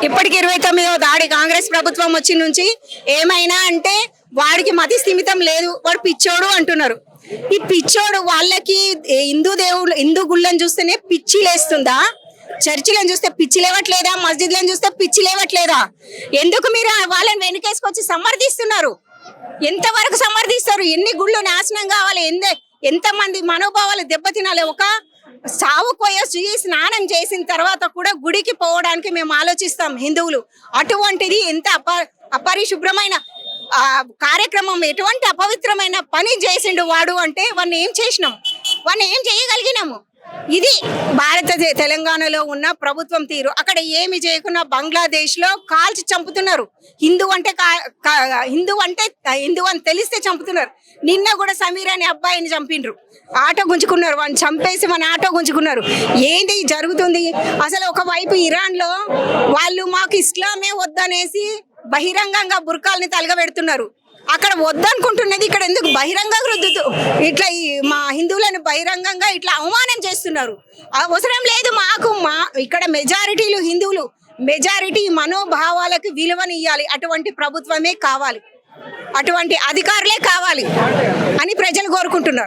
ఇప్పటికి 29వ దాడి కాంగ్రెస్ ప్రభుత్వం వచ్చి నుంచి ఏమైనా అంటే వాడికి మతి స్థిమితం లేదు, వాడు పిచ్చోడు అంటున్నారు. ఈ పిచ్చోడు వాళ్ళకి హిందూ గుళ్ళని చూస్తేనే పిచ్చి లేస్తుందా? చర్చిలను చూస్తే పిచ్చి లేవట్లేదా? మస్జిద్లను చూస్తే పిచ్చి లేవట్లేదా? ఎందుకు మీరు వాళ్ళని వెనుకేసుకొచ్చి సమర్థిస్తున్నారు? ఎంతవరకు సమర్థిస్తారు? ఎన్ని గుళ్ళు నాశనం కావాలి? ఎంతమంది మనోభావాలు దెబ్బతినాలి? ఒక సావు పోయేసి స్నానం చేసిన తర్వాత కూడా గుడికి పోవడానికి మేము ఆలోచిస్తాం హిందువులు. అటువంటిది ఎంత అపరిశుభ్రమైన కార్యక్రమం, ఎటువంటి అపవిత్రమైన పని చేసిండు వాడు అంటే వాడిని ఏం చేసినాం? వాడిని ఏం చేయగలిగినాము? ఇది తెలంగాణలో ఉన్న ప్రభుత్వం తీరు. అక్కడ ఏమి చేయకుండా బంగ్లాదేశ్ లో కాల్చి చంపుతున్నారు. హిందూ అని తెలిస్తే చంపుతున్నారు. నిన్న కూడా సమీర్ అనే అబ్బాయిని చంపిండ్రు, ఆటో గుంజుకున్నారు, వాడిని చంపేసి మన ఆటో గుంజుకున్నారు. ఏంది జరుగుతుంది అసలు? ఒకవైపు ఇరాన్ లో వాళ్ళు మాకు ఇస్లామే వద్దనేసి బహిరంగంగా బుర్కాల్ని తలగబెడుతున్నారు. అక్కడ వద్దనుకుంటున్నది ఇక్కడ ఎందుకు బహిరంగంగా రుద్దుతూ ఇట్లా మా హిందువులను బహిరంగంగా ఇట్లా అవమానం చేస్తున్నారు? అవసరం లేదు మాకు. ఇక్కడ మెజారిటీలు హిందువులు, మెజారిటీ మనోభావాలకు విలువనియ్యాలి. అటువంటి ప్రభుత్వమే కావాలి, అటువంటి అధికారులే కావాలి అని ప్రజలు కోరుకుంటున్నారు.